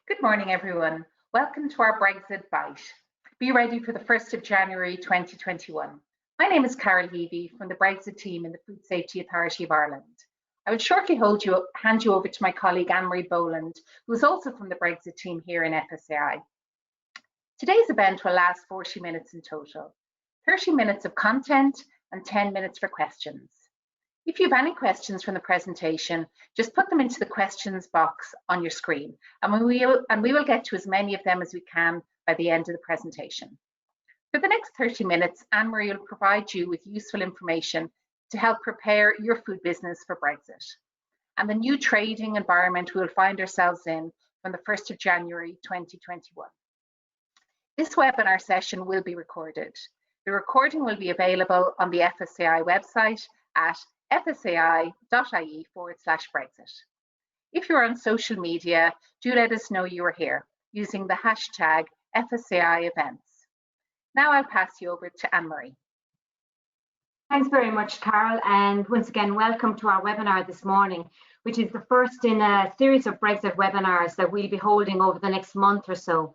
Good morning, everyone. Welcome to our Brexit Bite. Be ready for the 1st of January 2021. My name is Carol Heavey from the Brexit team in the Food Safety Authority of Ireland. I will shortly hand you over to my colleague Anne-Marie Boland, who is also from the Brexit team here in FSAI. Today's event will last 40 minutes in total, 30 minutes of content and 10 minutes for questions. If you have any questions from the presentation, just put them into the questions box on your screen, and we will get to as many of them as we can by the end of the presentation. For the next 30 minutes, Anne-Marie will provide you with useful information to help prepare your food business for Brexit and the new trading environment we will find ourselves in from the 1st of January 2021. This webinar session will be recorded. The recording will be available on the FSAI website at fsai.ie/Brexit. If you're on social media, do let us know you are here using the hashtag FSAI events. Now I'll pass you over to Anne-Marie. Thanks very much, Carol, and once again, welcome to our webinar this morning, which is the first in a series of Brexit webinars that we'll be holding over the next month or so.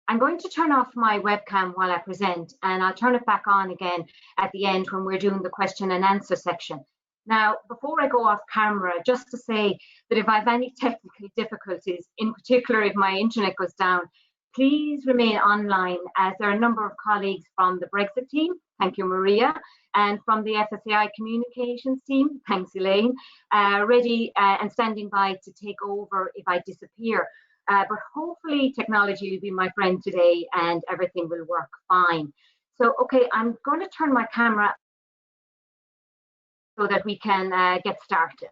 I'm going to turn off my webcam while I present, and I'll turn it back on again at the end when we're doing the question and answer section. Now, before I go off camera, just to say that if I have any technical difficulties, in particular if my internet goes down, please remain online, as there are a number of colleagues from the Brexit team, thank you Maria, and from the FSAI communications team, thanks Elaine, ready and standing by to take over if I disappear. But hopefully technology will be my friend today and everything will work fine. So, okay, I'm going to turn my camera so that we can get started.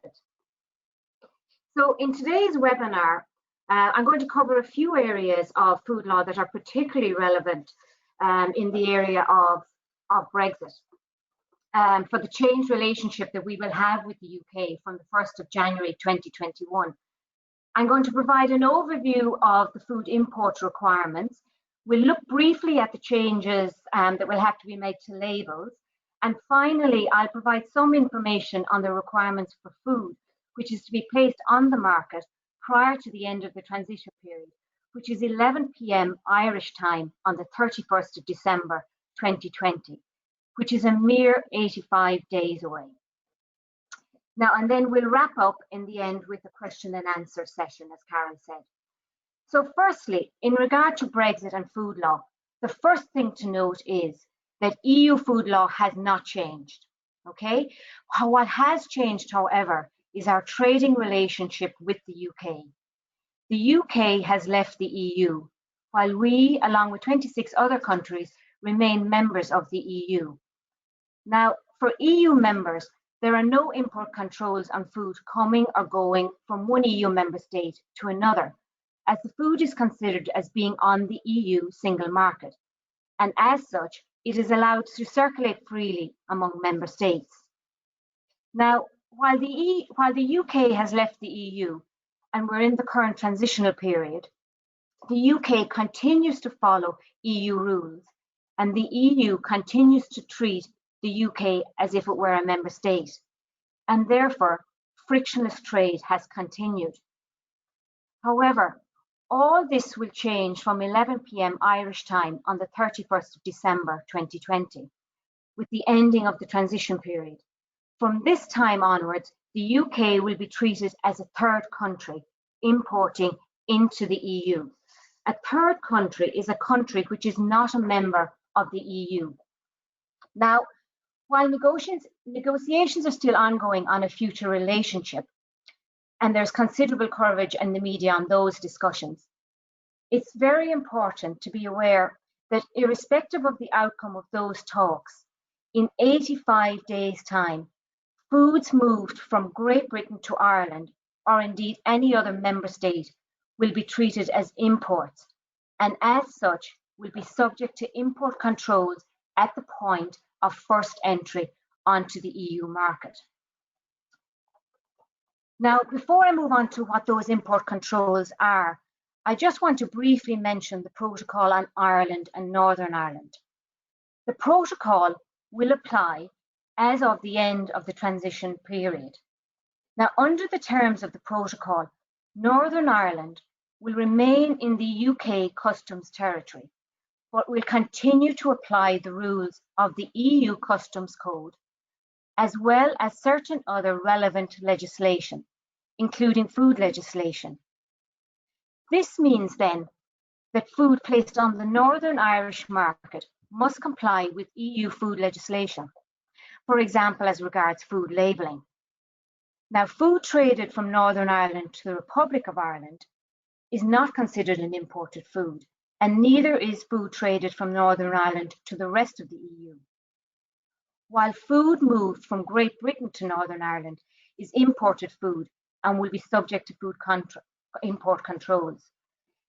So in today's webinar, I'm going to cover a few areas of food law that are particularly relevant in the area of Brexit for the changed relationship that we will have with the UK from the 1st of January 2021. I'm going to provide an overview of the food import requirements. We'll look briefly at the changes that will have to be made to labels. And finally, I'll provide some information on the requirements for food, which is to be placed on the market prior to the end of the transition period, which is 11 p.m. Irish time on the 31st of December 2020, which is a mere 85 days away. Now, and then we'll wrap up in the end with a question and answer session, as Karen said. So firstly, in regard to Brexit and food law, the first thing to note is that EU food law has not changed, okay? What has changed, however, is our trading relationship with the UK. The UK has left the EU, while we, along with 26 other countries, remain members of the EU. Now, for EU members, there are no import controls on food coming or going from one EU member state to another, as the food is considered as being on the EU single market, and as such, it is allowed to circulate freely among member states. Now, while the UK has left the EU and we're in the current transitional period, the UK continues to follow EU rules, and the EU continues to treat the UK as if it were a member state, and therefore frictionless trade has continued. However, all this will change from 11 p.m. Irish time on the 31st of December 2020, with the ending of the transition period. From this time onwards, the UK will be treated as a third country importing into the EU. A third country is a country which is not a member of the EU. Now, while negotiations are still ongoing on a future relationship, and there's considerable coverage in the media on those discussions, it's very important to be aware that irrespective of the outcome of those talks, in 85 days' time, foods moved from Great Britain to Ireland, or indeed any other member state, will be treated as imports, and as such will be subject to import controls at the point of first entry onto the EU market. Now, before I move on to what those import controls are, I just want to briefly mention the protocol on Ireland and Northern Ireland. The protocol will apply as of the end of the transition period. Now, under the terms of the protocol, Northern Ireland will remain in the UK customs territory, but will continue to apply the rules of the EU Customs Code, as well as certain other relevant legislation, including food legislation. This means then that food placed on the Northern Irish market must comply with EU food legislation, for example, as regards food labelling. Now, food traded from Northern Ireland to the Republic of Ireland is not considered an imported food, and neither is food traded from Northern Ireland to the rest of the EU. While food moved from Great Britain to Northern Ireland is imported food and will be subject to food import controls.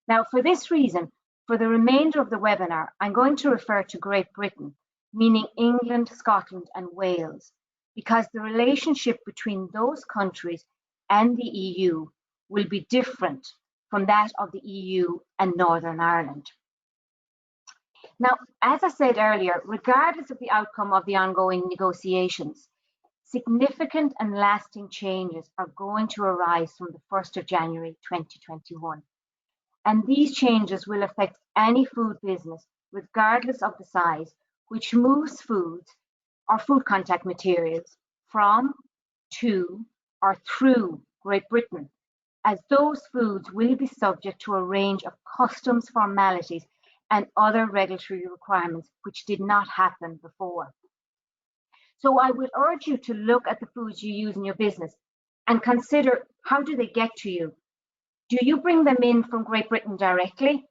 Now, for this reason, for the remainder of the webinar, I'm going to refer to Great Britain, meaning England, Scotland, and Wales, because the relationship between those countries and the EU will be different from that of the EU and Northern Ireland. Now, as I said earlier, regardless of the outcome of the ongoing negotiations, significant and lasting changes are going to arise from the 1st of January 2021. And these changes will affect any food business, regardless of the size, which moves foods or food contact materials from, to, or through Great Britain, as those foods will be subject to a range of customs formalities and other regulatory requirements which did not happen before. So I would urge you to look at the foods you use in your business and consider, how do they get to you? Do you bring them in from Great Britain directly?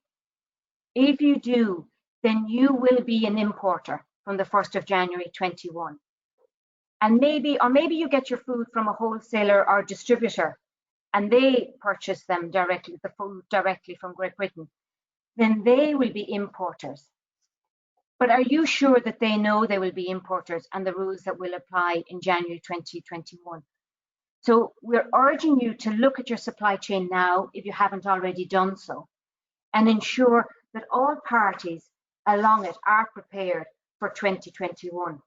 If you do, then you will be an importer from the 1st of January 21. And maybe you get your food from a wholesaler or distributor and they purchase them directly, the food directly from Great Britain. Then they will be importers. But are you sure that they know they will be importers and the rules that will apply in January 2021? So we're urging you to look at your supply chain now, if you haven't already done so, and ensure that all parties along it are prepared for 2021.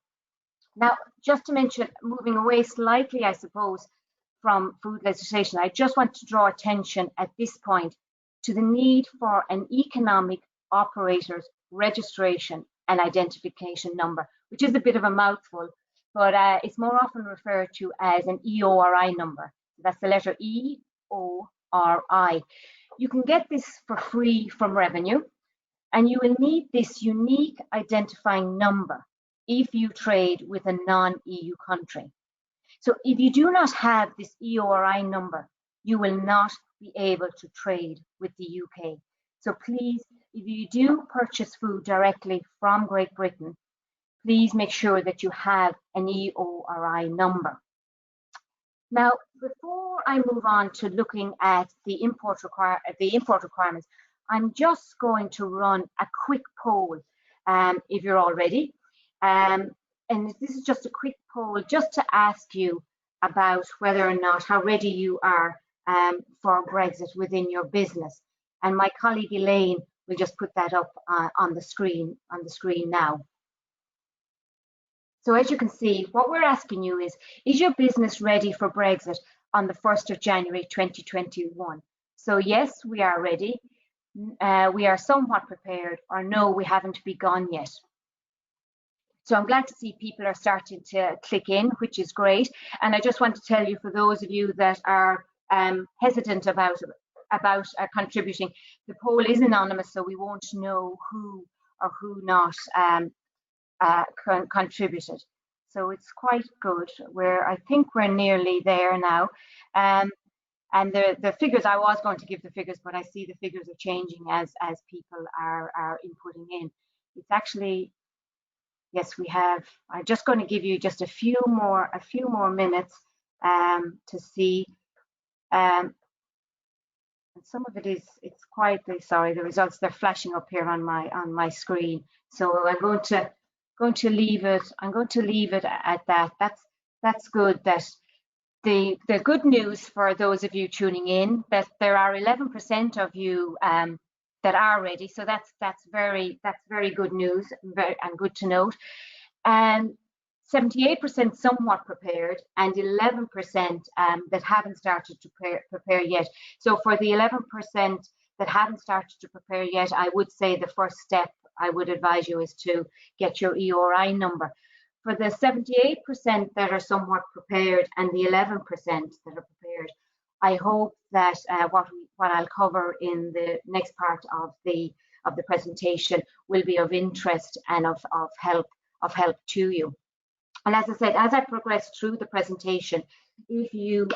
Now, just to mention, moving away slightly, I suppose, from food legislation, I just want to draw attention at this point to the need for an economic operator's registration and identification number, which is a bit of a mouthful, but it's more often referred to as an EORI number. That's the letter E-O-R-I. You can get this for free from Revenue, and you will need this unique identifying number if you trade with a non-EU country. So if you do not have this EORI number, you will not be able to trade with the UK. So please, if you do purchase food directly from Great Britain, please make sure that you have an EORI number. Now, before I move on to looking at the import requirements, I'm just going to run a quick poll, if you're all ready. And this is just a quick poll just to ask you about whether or not, how ready you are for Brexit within your business. And my colleague Elaine will just put that up on the screen now. So as you can see, what we're asking you is your business ready for Brexit on the 1st of January 2021? So yes, we are ready. We are somewhat prepared, or no, we haven't begun yet. So I'm glad to see people are starting to click in, which is great. And I just want to tell you, for those of you that are hesitant about contributing, the poll is anonymous, so we won't know who or who not contributed. So it's quite good. I think we're nearly there now. And the figures, I was going to give the figures, but I see the figures are changing as people are inputting in. It's actually, yes, we have. I'm just going to give you just a few more minutes to see. And some of it is, it's quite, sorry, the results, they're flashing up here on my screen. So I'm going to leave it. I'm going to leave it at that. That's good. That the good news for those of you tuning in, that there are 11% of you that are ready. So that's very good news, and good to note. And 78% somewhat prepared, and 11% that haven't started to prepare yet. So for the 11% that haven't started to prepare yet, I would say the first step I would advise you is to get your EORI number. For the 78% that are somewhat prepared and the 11% that are prepared, I hope that what I'll cover in the next part of the presentation will be of interest and of help to you. And as I said, as I progress through the presentation, if you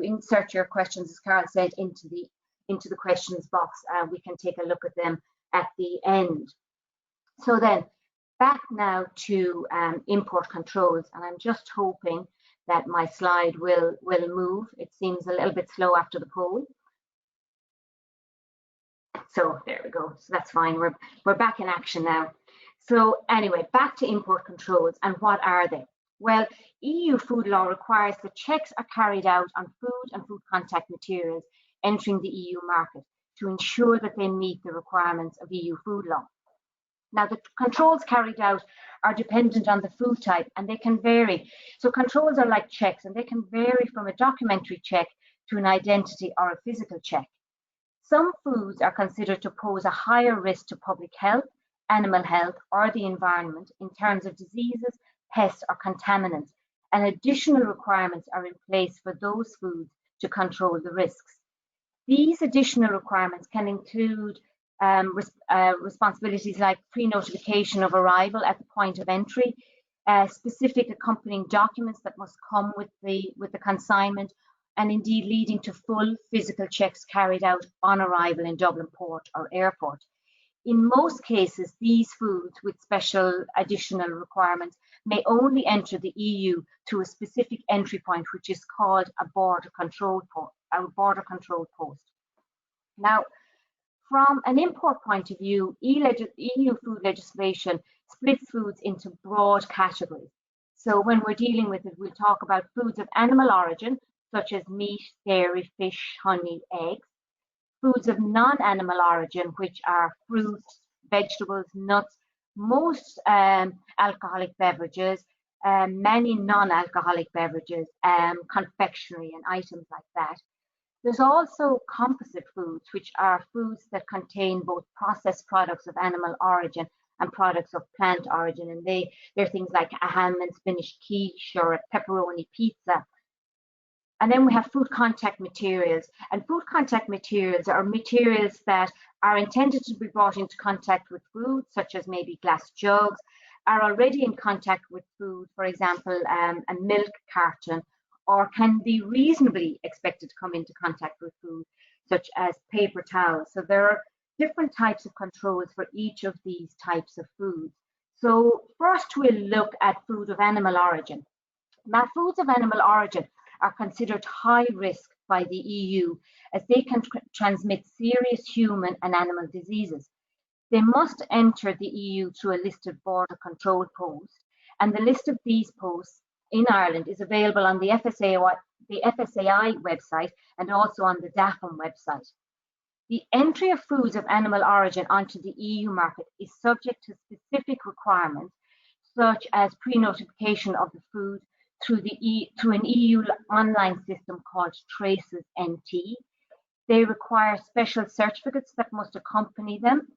insert your questions, as Carol said, into the questions box, we can take a look at them at the end. So then, back now to import controls, and I'm just hoping that my slide will move. It seems a little bit slow after the poll. So there we go. So that's fine. We're back in action now. So anyway, back to import controls, and what are they? Well, EU food law requires that checks are carried out on food and food contact materials entering the EU market to ensure that they meet the requirements of EU food law. Now, the controls carried out are dependent on the food type, and they can vary. So controls are like checks, and they can vary from a documentary check to an identity or a physical check. Some foods are considered to pose a higher risk to public health, animal health, or the environment in terms of diseases, pests, or contaminants, and additional requirements are in place for those foods to control the risks. These additional requirements can include responsibilities like pre-notification of arrival at the point of entry, specific accompanying documents that must come with the consignment, and indeed leading to full physical checks carried out on arrival in Dublin Port or airport. In most cases, these foods with special additional requirements may only enter the EU to a specific entry point, which is called a border control post. Now, from an import point of view, EU food legislation splits foods into broad categories. So when we're dealing with it, we'll talk about foods of animal origin, such as meat, dairy, fish, honey, eggs. Foods of non-animal origin, which are fruits, vegetables, nuts, most alcoholic beverages, many non-alcoholic beverages, confectionery and items like that. There's also composite foods, which are foods that contain both processed products of animal origin and products of plant origin, and they're things like a ham and spinach quiche or a pepperoni pizza. And then we have food contact materials, and food contact materials are materials that are intended to be brought into contact with food, such as maybe glass jugs, are already in contact with food, for example, a milk carton, or can be reasonably expected to come into contact with food, such as paper towels. So there are different types of controls for each of these types of foods. So first we'll look at food of animal origin. Now, foods of animal origin are considered high risk by the EU as they can transmit serious human and animal diseases. They must enter the EU through a listed border control post, and the list of these posts in Ireland is available on the FSAI website and also on the DAFM website. The entry of foods of animal origin onto the EU market is subject to specific requirements, such as pre-notification of the food through an EU online system called Traces NT. They require special certificates that must accompany them.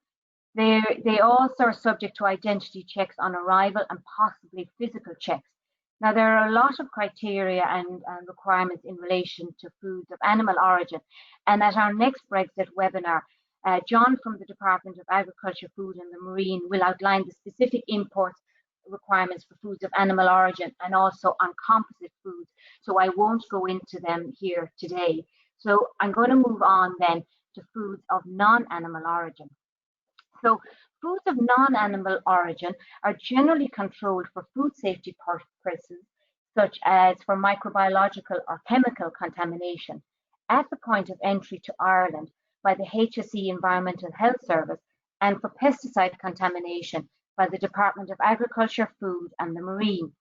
They also are subject to identity checks on arrival and possibly physical checks. Now, there are a lot of criteria and requirements in relation to foods of animal origin. And at our next Brexit webinar, John from the Department of Agriculture, Food and the Marine will outline the specific import requirements for foods of animal origin and also on composite foods. So I won't go into them here today. So I'm going to move on then to foods of non-animal origin. So foods of non-animal origin are generally controlled for food safety purposes, such as for microbiological or chemical contamination at the point of entry to Ireland by the HSE Environmental Health Service, and for pesticide contamination by the Department of Agriculture, Food and the Marine.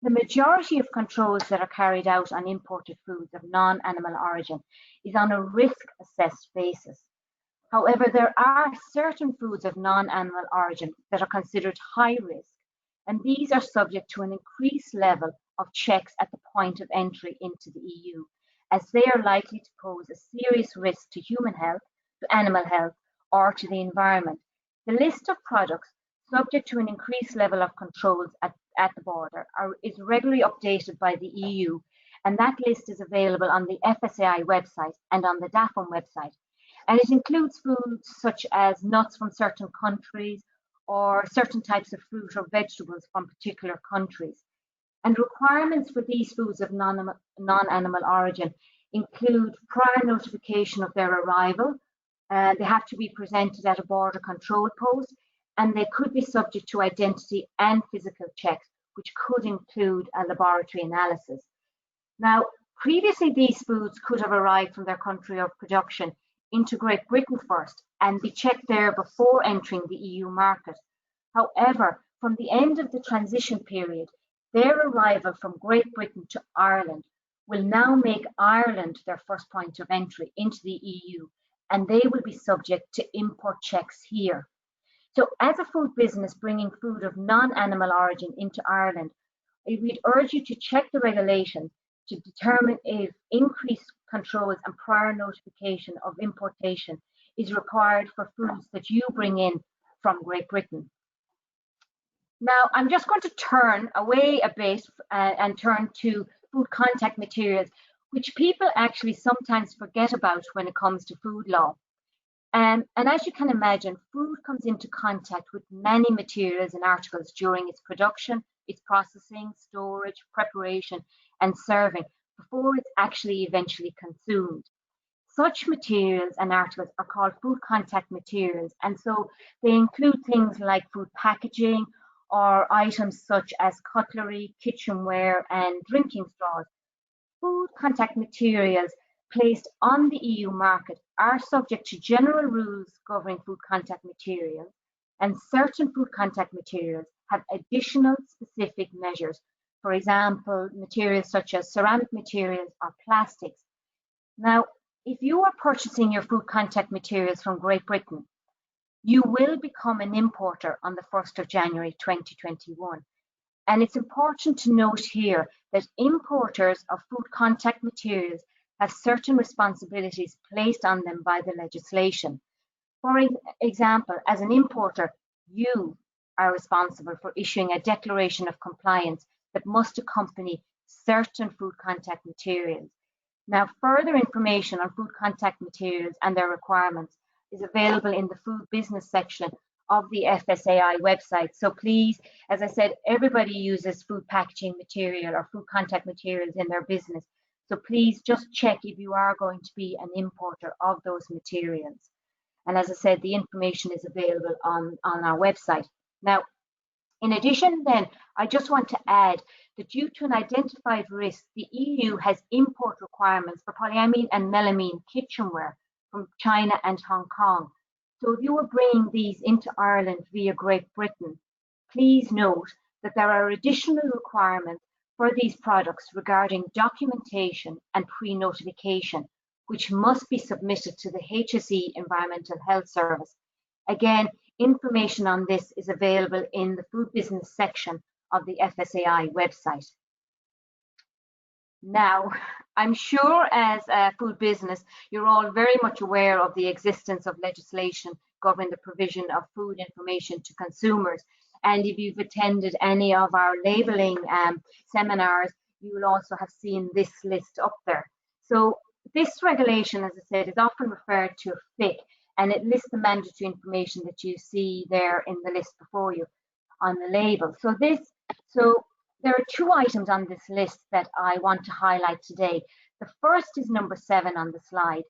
The majority of controls that are carried out on imported foods of non-animal origin is on a risk-assessed basis. However, there are certain foods of non-animal origin that are considered high risk, and these are subject to an increased level of checks at the point of entry into the EU, as they are likely to pose a serious risk to human health, to animal health or to the environment. The list of products subject to an increased level of controls at the border is regularly updated by the EU, and that list is available on the FSAI website and on the DAFM website. And it includes foods such as nuts from certain countries or certain types of fruit or vegetables from particular countries. And requirements for these foods of non-animal origin include prior notification of their arrival. They have to be presented at a border control post, and they could be subject to identity and physical checks, which could include a laboratory analysis. Now, previously these foods could have arrived from their country of production into Great Britain first and be checked there before entering the EU market. However, from the end of the transition period, their arrival from Great Britain to Ireland will now make Ireland their first point of entry into the EU, and they will be subject to import checks here. So as a food business bringing food of non-animal origin into Ireland, we'd urge you to check the regulations to determine if increased controls and prior notification of importation is required for foods that you bring in from Great Britain. Now, I'm just going to turn away a bit and turn to food contact materials, which people actually sometimes forget about when it comes to food law. And as you can imagine, food comes into contact with many materials and articles during its production, its processing, storage, preparation, and serving before it's actually eventually consumed. Such materials and articles are called food contact materials, and so they include things like food packaging or items such as cutlery, kitchenware, and drinking straws. Food contact materials placed on the EU market are subject to general rules governing food contact materials, and certain food contact materials have additional specific measures. For example, materials such as ceramic materials or plastics. Now, if you are purchasing your food contact materials from Great Britain, you will become an importer on the 1st of January 2021. And it's important to note here that importers of food contact materials have certain responsibilities placed on them by the legislation. For example, as an importer, you are responsible for issuing a declaration of compliance that must accompany certain food contact materials. Now, further information on food contact materials and their requirements is available in the food business section of the FSAI website. So please, as I said, everybody uses food packaging material or food contact materials in their business. So please just check if you are going to be an importer of those materials. And as I said, the information is available on our website. Now, in addition then, I just want to add that due to an identified risk, the EU has import requirements for polyamine and melamine kitchenware from China and Hong Kong. So if you are bringing these into Ireland via Great Britain, please note that there are additional requirements for these products regarding documentation and pre-notification, which must be submitted to the HSE Environmental Health Service. Again, information on this is available in the food business section of the FSAI website. Now, I'm sure as a food business, you're all very much aware of the existence of legislation governing the provision of food information to consumers. And if you've attended any of our labelling seminars, you will also have seen this list up there. So this regulation, as I said, is often referred to as FIC, and it lists the mandatory information that you see there in the list before you on the label. So there are two items on this list that I want to highlight today. The first is number 7 on the slide,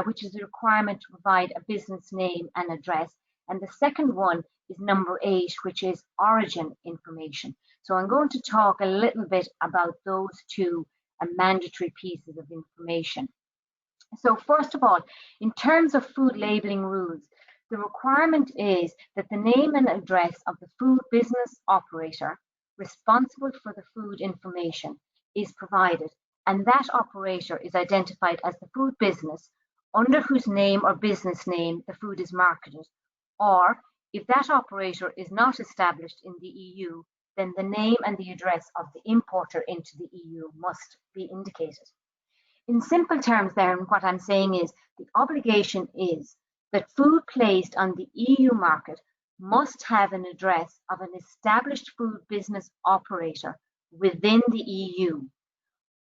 which is a requirement to provide a business name and address. And the second one is number 8, which is origin information. So I'm going to talk a little bit about those two mandatory pieces of information. So first of all, in terms of food labeling rules, the requirement is that the name and address of the food business operator responsible for the food information is provided, and that operator is identified as the food business under whose name or business name the food is marketed, or if that operator is not established in the EU, then the name and the address of the importer into the EU must be indicated. In simple terms there, what I'm saying is the obligation is that food placed on the EU market must have an address of an established food business operator within the EU,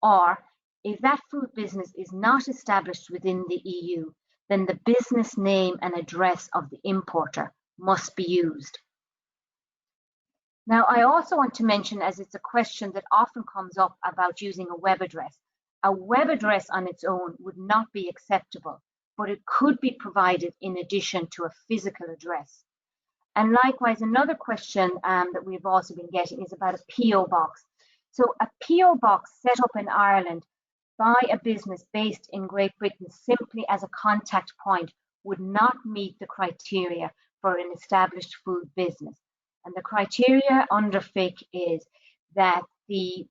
or if that food business is not established within the EU, then the business name and address of the importer must be used. Now, I also want to mention, as it's a question that often comes up about using a web address, a web address on its own would not be acceptable, but it could be provided in addition to a physical address. And likewise, another question that we've also been getting is about a PO box. So a PO box set up in Ireland by a business based in Great Britain simply as a contact point would not meet the criteria for an established food business. And the criteria under FIC is that the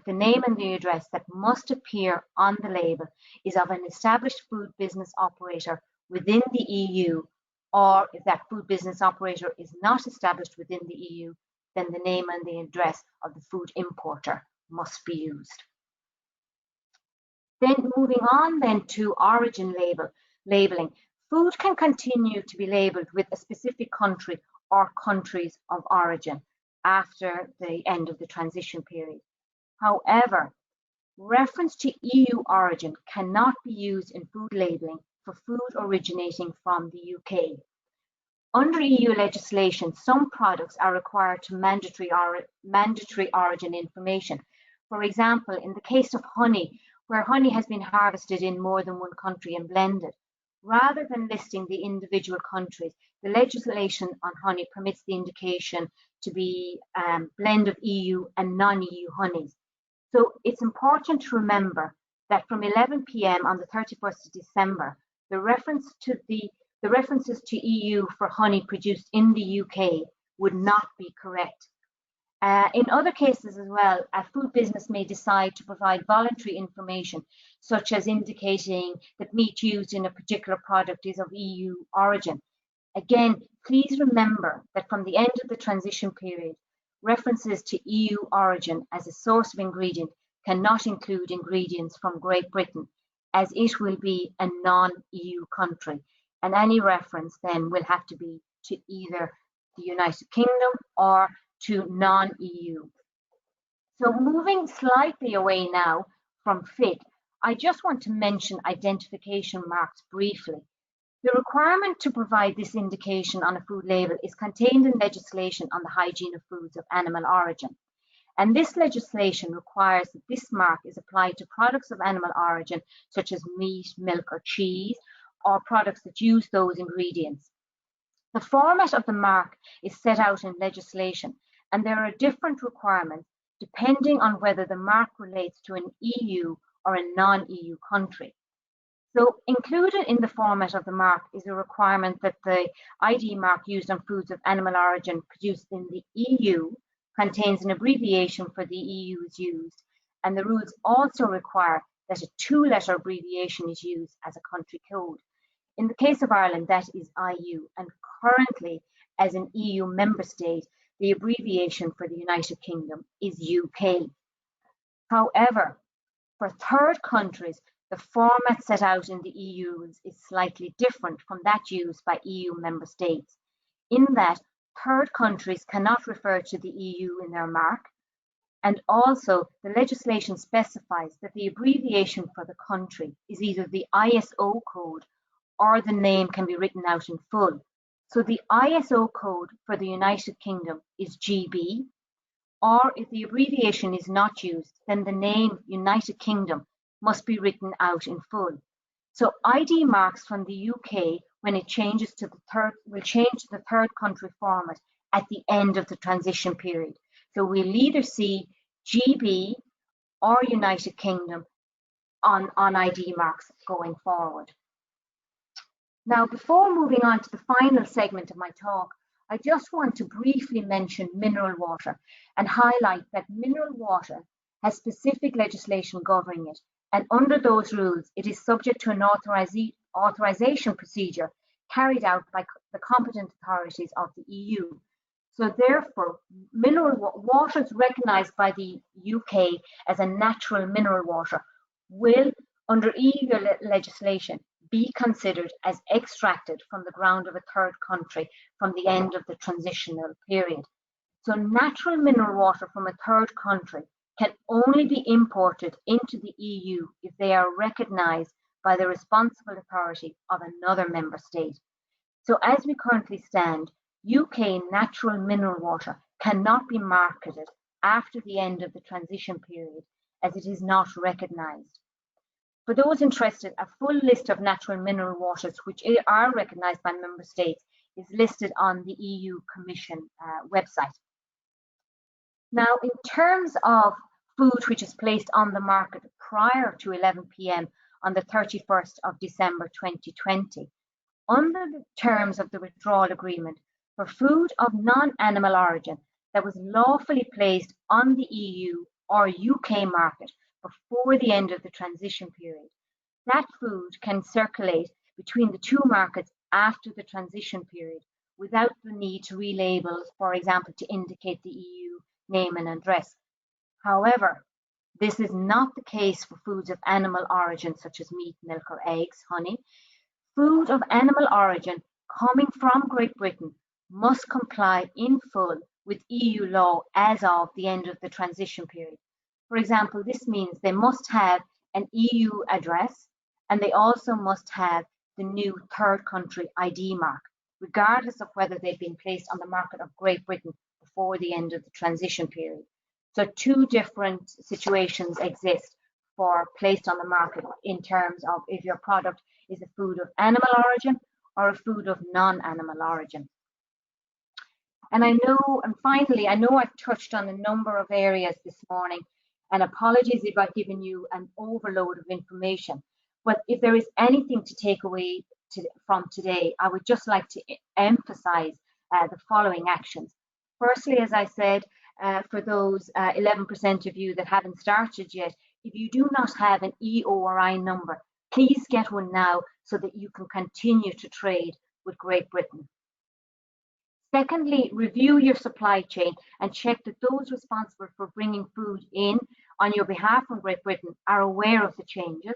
name and the address that must appear on the label is of an established food business operator within the EU, or if that food business operator is not established within the EU, then the name and the address of the food importer must be used. Then moving on then to origin labeling. Food can continue to be labeled with a specific country or countries of origin after the end of the transition period. However, reference to EU origin cannot be used in food labelling for food originating from the UK. Under EU legislation, some products are required to mandatory origin information. For example, in the case of honey, where honey has been harvested in more than one country and blended, rather than listing the individual countries, the legislation on honey permits the indication to be blend of EU and non-EU honeys. So it's important to remember that from 11 p.m. on the 31st of December, the references to EU for honey produced in the UK would not be correct. In other cases as well, a food business may decide to provide voluntary information, such as indicating that meat used in a particular product is of EU origin. Again, please remember that from the end of the transition period, references to EU origin as a source of ingredient cannot include ingredients from Great Britain, as it will be a non-EU country, and any reference then will have to be to either the United Kingdom or to non-EU. So moving slightly away now from FIC, I just want to mention identification marks briefly. The requirement to provide this indication on a food label is contained in legislation on the hygiene of foods of animal origin. And this legislation requires that this mark is applied to products of animal origin, such as meat, milk, or cheese, or products that use those ingredients. The format of the mark is set out in legislation, and there are different requirements depending on whether the mark relates to an EU or a non-EU country. So included in the format of the mark is a requirement that the ID mark used on foods of animal origin produced in the EU contains an abbreviation for the EU is used, and the rules also require that a two-letter abbreviation is used as a country code. In the case of Ireland, that is IU, and currently as an EU member state, the abbreviation for the United Kingdom is UK. However, for third countries, the format set out in the EU is slightly different from that used by EU member states, in that third countries cannot refer to the EU in their mark, and also the legislation specifies that the abbreviation for the country is either the ISO code or the name can be written out in full. So the ISO code for the United Kingdom is GB, or if the abbreviation is not used, then the name United Kingdom must be written out in full. So ID marks from the UK, when it changes to the third, will change to the third country format at the end of the transition period. So we'll either see GB or United Kingdom on ID marks going forward. Now, before moving on to the final segment of my talk, I just want to briefly mention mineral water and highlight that mineral water has specific legislation governing it, and under those rules, it is subject to an authorization procedure carried out by the competent authorities of the EU. So therefore, mineral waters recognised by the UK as a natural mineral water will, under EU legislation, be considered as extracted from the ground of a third country from the end of the transitional period. So natural mineral water from a third country can only be imported into the EU if they are recognised by the responsible authority of another member state. So as we currently stand, UK natural mineral water cannot be marketed after the end of the transition period as it is not recognised. For those interested, a full list of natural mineral waters which are recognised by member states is listed on the EU Commission website. Now, in terms of food which is placed on the market prior to 11 p.m. on the 31st of December 2020, under the terms of the withdrawal agreement, for food of non-animal origin that was lawfully placed on the EU or UK market before the end of the transition period, that food can circulate between the two markets after the transition period without the need to relabel, for example, to indicate the EU name and address. However, this is not the case for foods of animal origin such as meat, milk or eggs, honey. Food of animal origin coming from Great Britain must comply in full with EU law as of the end of the transition period. For example, this means they must have an EU address and they also must have the new third country ID mark, regardless of whether they've been placed on the market of Great Britain before the end of the transition period. So two different situations exist for placed on the market in terms of if your product is a food of animal origin or a food of non-animal origin. And finally, I know I've touched on a number of areas this morning, and apologies if I've given you an overload of information. But if there is anything to take away from today, I would just like to emphasize the following actions. Firstly, as I said, for those 11% of you that haven't started yet, if you do not have an EORI number, please get one now so that you can continue to trade with Great Britain. Secondly, review your supply chain and check that those responsible for bringing food in on your behalf from Great Britain are aware of the changes.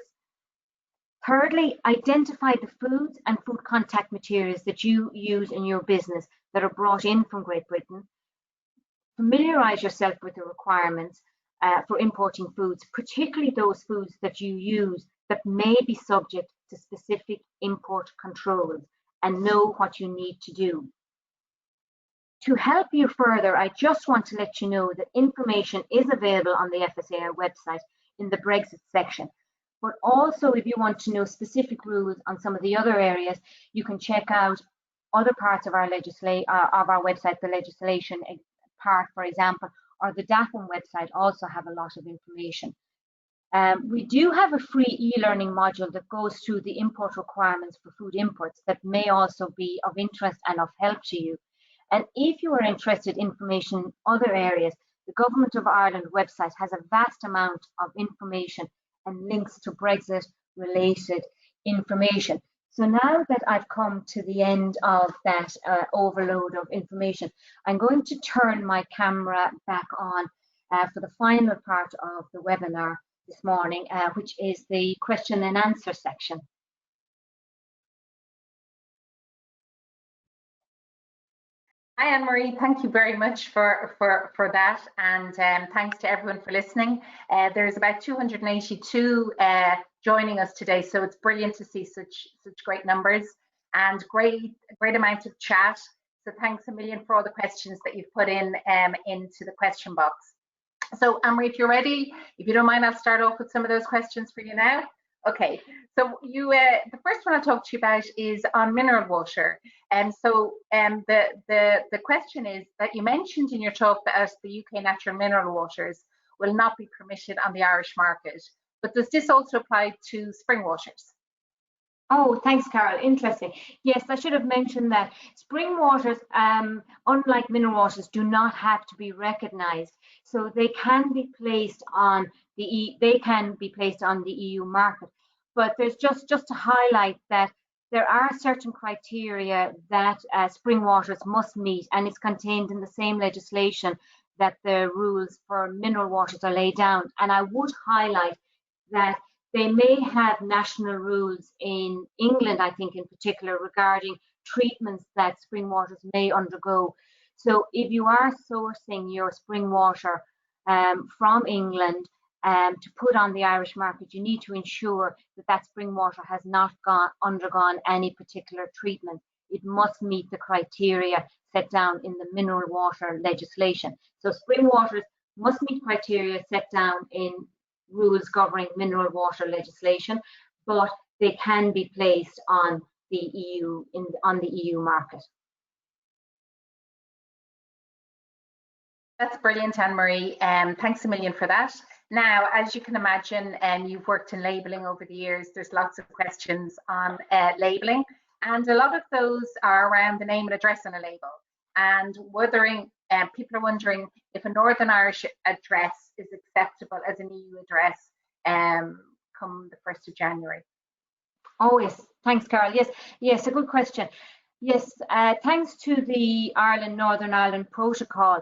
Thirdly, identify the foods and food contact materials that you use in your business that are brought in from Great Britain. Familiarise yourself with the requirements for importing foods, particularly those foods that you use that may be subject to specific import controls, and know what you need to do. To help you further, I just want to let you know that information is available on the FSAI website in the Brexit section. But also, if you want to know specific rules on some of the other areas, you can check out other parts of our website, the legislation part, for example, or the DAFM website also have a lot of information. We do have a free e-learning module that goes through the import requirements for food imports that may also be of interest and of help to you. And if you are interested in information in other areas, the Government of Ireland website has a vast amount of information and links to Brexit related information. So now that I've come to the end of that overload of information, I'm going to turn my camera back on for the final part of the webinar this morning, which is the question and answer section. Hi, Anne-Marie. Thank you very much for that, and thanks to everyone for listening. There's about 282 joining us today, so it's brilliant to see such great numbers and great amount of chat. So thanks a million for all the questions that you've put in into the question box. So Anne-Marie, if you're ready, if you don't mind, I'll start off with some of those questions for you now. Okay, so the first one I'll talk to you about is on mineral water. And so the question is that you mentioned in your talk that the UK natural mineral waters will not be permitted on the Irish market, but does this also apply to spring waters? Oh, thanks, Carol. Interesting. Yes, I should have mentioned that spring waters, unlike mineral waters, do not have to be recognised. So they can be placed on the EU market. But there's just to highlight that there are certain criteria that spring waters must meet, and it's contained in the same legislation that the rules for mineral waters are laid down. And I would highlight that They may have national rules in England, I think in particular, regarding treatments that spring waters may undergo. So if you are sourcing your spring water from England to put on the Irish market, you need to ensure that that spring water has not undergone any particular treatment. It must meet the criteria set down in the mineral water legislation. So spring waters must meet criteria set down in rules governing mineral water legislation, but they can be placed on the EU market. That's brilliant, Anne-Marie. Thanks a million for that. Now, as you can imagine, you've worked in labelling over the years. There's lots of questions on labelling, and a lot of those are around the name and address on a label. And people are wondering if a Northern Irish address is acceptable as an EU address come the 1st of January. Oh yes, thanks, Carol. Yes, a good question. Yes, thanks to the Northern Ireland Protocol,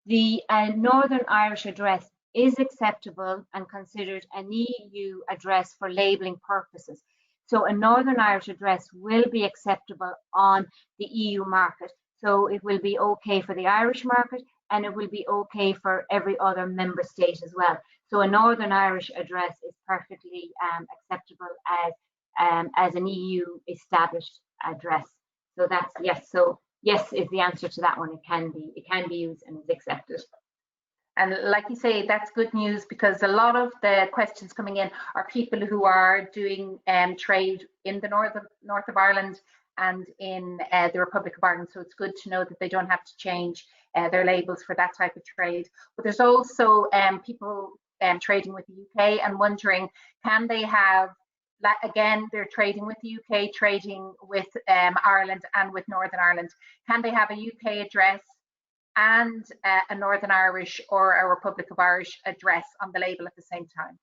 the Northern Irish address is acceptable and considered an EU address for labelling purposes. So a Northern Irish address will be acceptable on the EU market. So it will be okay for the Irish market, and it will be okay for every other member state as well. So a Northern Irish address is perfectly acceptable as an EU established address. So that's yes. So yes is the answer to that one. It can be used and is accepted. And like you say, that's good news, because a lot of the questions coming in are people who are doing trade in the north of Ireland and in the Republic of Ireland. So it's good to know that they don't have to change their labels for that type of trade. But there's also people trading with the UK and wondering, can they have, again, they're trading with the UK, trading with Ireland and with Northern Ireland. Can they have a UK address and a Northern Irish or a Republic of Irish address on the label at the same time?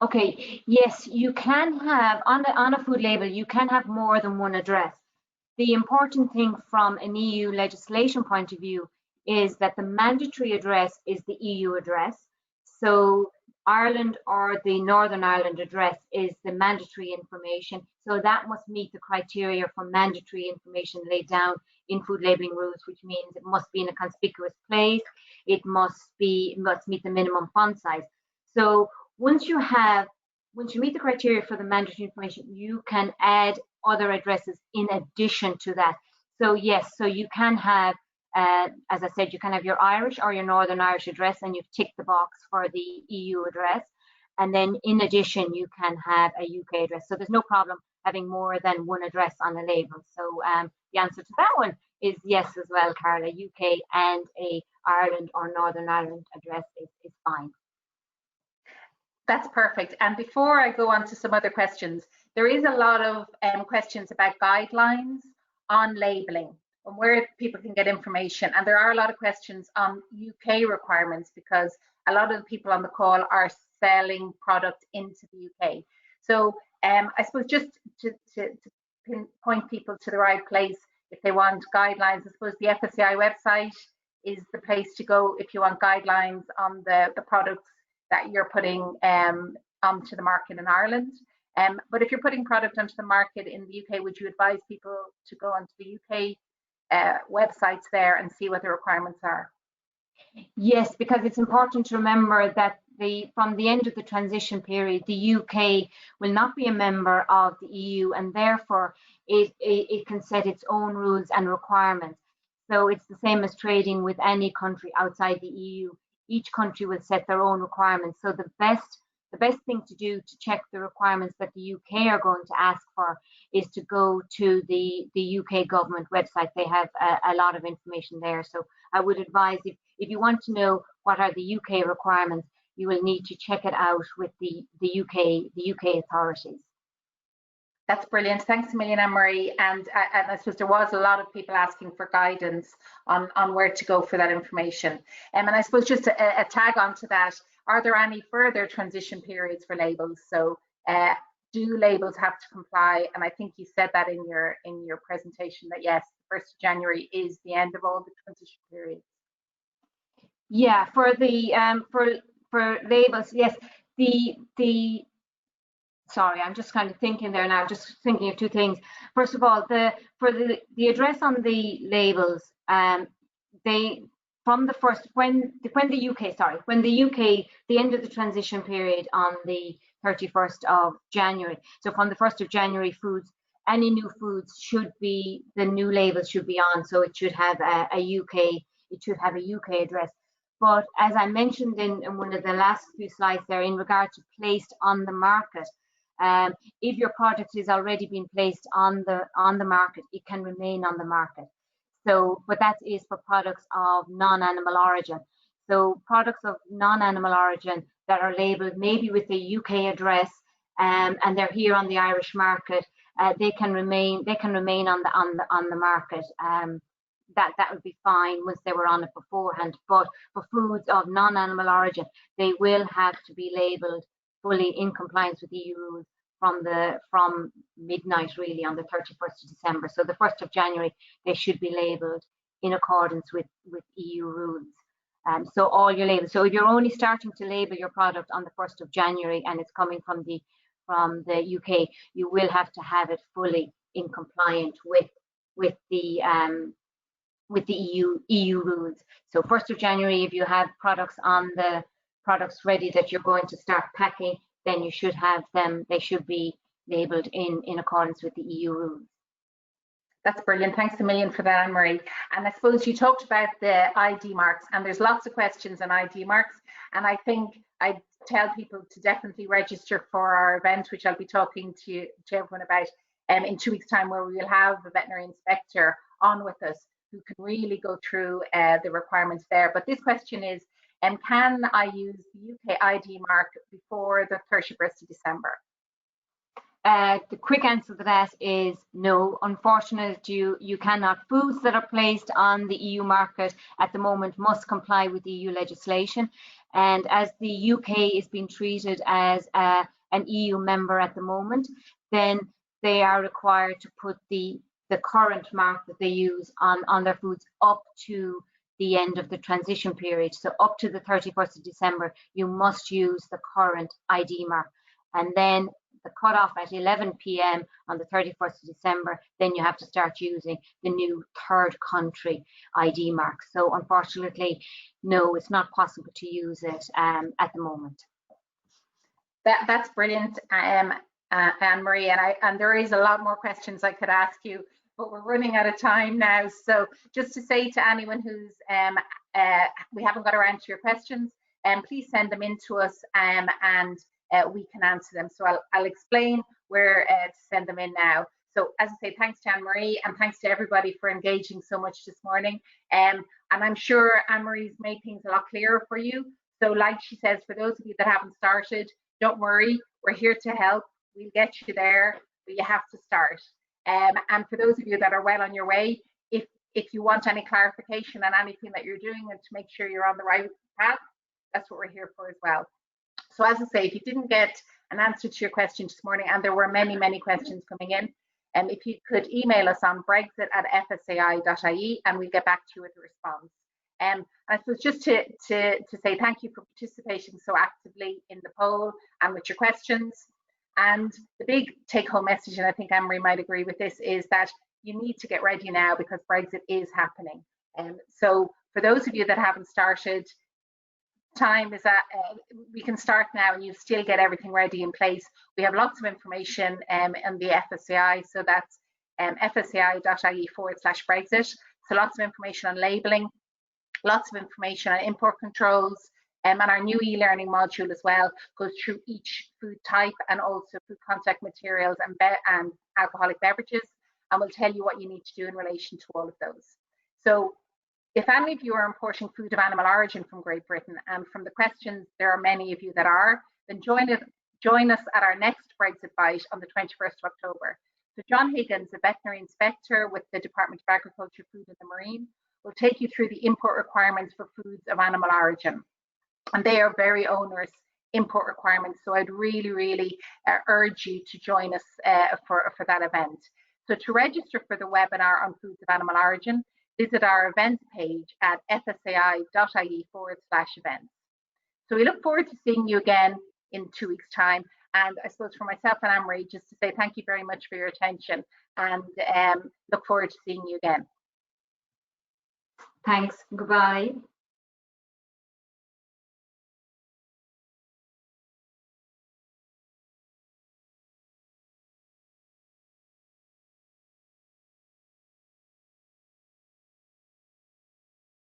Okay, yes, you can have, on a food label, you can have more than one address. The important thing from an EU legislation point of view is that the mandatory address is the EU address. So Ireland or the Northern Ireland address is the mandatory information. So that must meet the criteria for mandatory information laid down in food labelling rules, which means it must be in a conspicuous place. It must meet the minimum font size. So once you meet the criteria for the mandatory information, you can add other addresses in addition to that. So yes, so you can have, as I said, you can have your Irish or your Northern Irish address, and you've ticked the box for the EU address. And then in addition, you can have a UK address. So there's no problem having more than one address on a label. So the answer to that one is yes as well, Carla. UK and a Ireland or Northern Ireland address is fine. That's perfect. And before I go on to some other questions, there is a lot of questions about guidelines on labelling and where people can get information. And there are a lot of questions on UK requirements, because a lot of the people on the call are selling product into the UK. So I suppose just to point people to the right place, if they want guidelines, I suppose the FSAI website is the place to go if you want guidelines on the products that you're putting onto the market in Ireland. But if you're putting product onto the market in the UK, would you advise people to go onto the UK websites there and see what the requirements are? Yes, because it's important to remember that from the end of the transition period, the UK will not be a member of the EU, and therefore it can set its own rules and requirements. So it's the same as trading with any country outside the EU. Each country will set their own requirements. So the best thing to do to check the requirements that the UK are going to ask for is to go to the UK government website. They have a lot of information there. So I would advise, if you want to know what are the UK requirements, you will need to check it out with the UK authorities. That's brilliant. Thanks a million, Anne-Marie. And I suppose there was a lot of people asking for guidance on where to go for that information. And I suppose just a tag on to that, are there any further transition periods for labels? So do labels have to comply? And I think you said that in your presentation that yes, 1st of January is the end of all the transition periods. Yeah, for the for labels, yes, the sorry, I'm just kind of thinking there now, just thinking of two things. First of all, for the address on the labels, they from the first when the UK the end of the transition period on the 31st of January. So from the 1st of January, any new foods should be, the new labels should be on, so it should have a UK address. But as I mentioned in one of the last few slides there, in regard to placed on the market, if your product is already been placed on the market, it can remain on the market. So, but that is for products of non-animal origin. So products of non-animal origin that are labelled maybe with a UK address, and they're here on the Irish market, they can remain on the market. That would be fine once they were on it beforehand. But for foods of non-animal origin, they will have to be labelled fully in compliance with EU rules from midnight really on the 31st of December. So the 1st of January, they should be labelled in accordance with EU rules. So all your labels. So if you're only starting to label your product on the 1st of January and it's coming from the UK, you will have to have it fully in compliance with the EU rules. So 1st of January, if you have products ready that you're going to start packing, then you should have them, they should be labelled in accordance with the EU rules. That's brilliant. Thanks a million for that, Anne-Marie. And I suppose you talked about the ID marks, and there's lots of questions on ID marks. And I think I'd tell people to definitely register for our event, which I'll be talking to everyone about in 2 weeks' time, where we will have a veterinary inspector on with us who can really go through the requirements there. But this question is, can I use the UK ID mark before the 31st of December? The quick answer to that is no. Unfortunately, you cannot. Foods that are placed on the EU market at the moment must comply with EU legislation. And as the UK is being treated as an EU member at the moment, then they are required to put the current mark that they use on their foods up to the end of the transition period. So up to the 31st of December, you must use the current ID mark. And then the cutoff at 11 p.m. on the 31st of December, then you have to start using the new third country ID mark. So unfortunately, no, it's not possible to use it at the moment. That's brilliant, Anne-Marie, and there is a lot more questions I could ask you, but we're running out of time now. So just to say to anyone who's we haven't got around to your questions, please send them in to us, and we can answer them. So I'll explain where to send them in now. So as I say, thanks to Anne-Marie, and thanks to everybody for engaging so much this morning. And I'm sure Anne-Marie's made things a lot clearer for you. So like she says, for those of you that haven't started, don't worry, we're here to help. We'll get you there, but you have to start. And for those of you that are well on your way, if you want any clarification on anything that you're doing and to make sure you're on the right path, that's what we're here for as well. So as I say, if you didn't get an answer to your question this morning, and there were many, many questions coming in, if you could email us on brexit@fsai.ie, and we'll get back to you with a response. I suppose just to say thank you for participating so actively in the poll and with your questions. And the big take-home message, and I think Anne-Marie might agree with this, is that you need to get ready now because Brexit is happening. So for those of you that haven't started, time is at, we can start now and you still get everything ready in place. We have lots of information on the FSAI, so that's fsai.ie/Brexit. So lots of information on labelling, lots of information on import controls, and our new e-learning module as well goes through each food type and also food contact materials and alcoholic beverages, and will tell you what you need to do in relation to all of those. So if any of you are importing food of animal origin from Great Britain, and from the questions there are many of you that are, then join us at our next Brexit Bite on the 21st of October. So John Higgins, a veterinary inspector with the Department of Agriculture, Food and the Marine, will take you through the import requirements for foods of animal origin. And they are very onerous import requirements. So I'd really, really urge you to join us for that event. So to register for the webinar on foods of animal origin, visit our events page at fsai.ie/events. So we look forward to seeing you again in 2 weeks' time. And I suppose for myself and Anne-Marie, just to say thank you very much for your attention, and look forward to seeing you again. Thanks. Goodbye.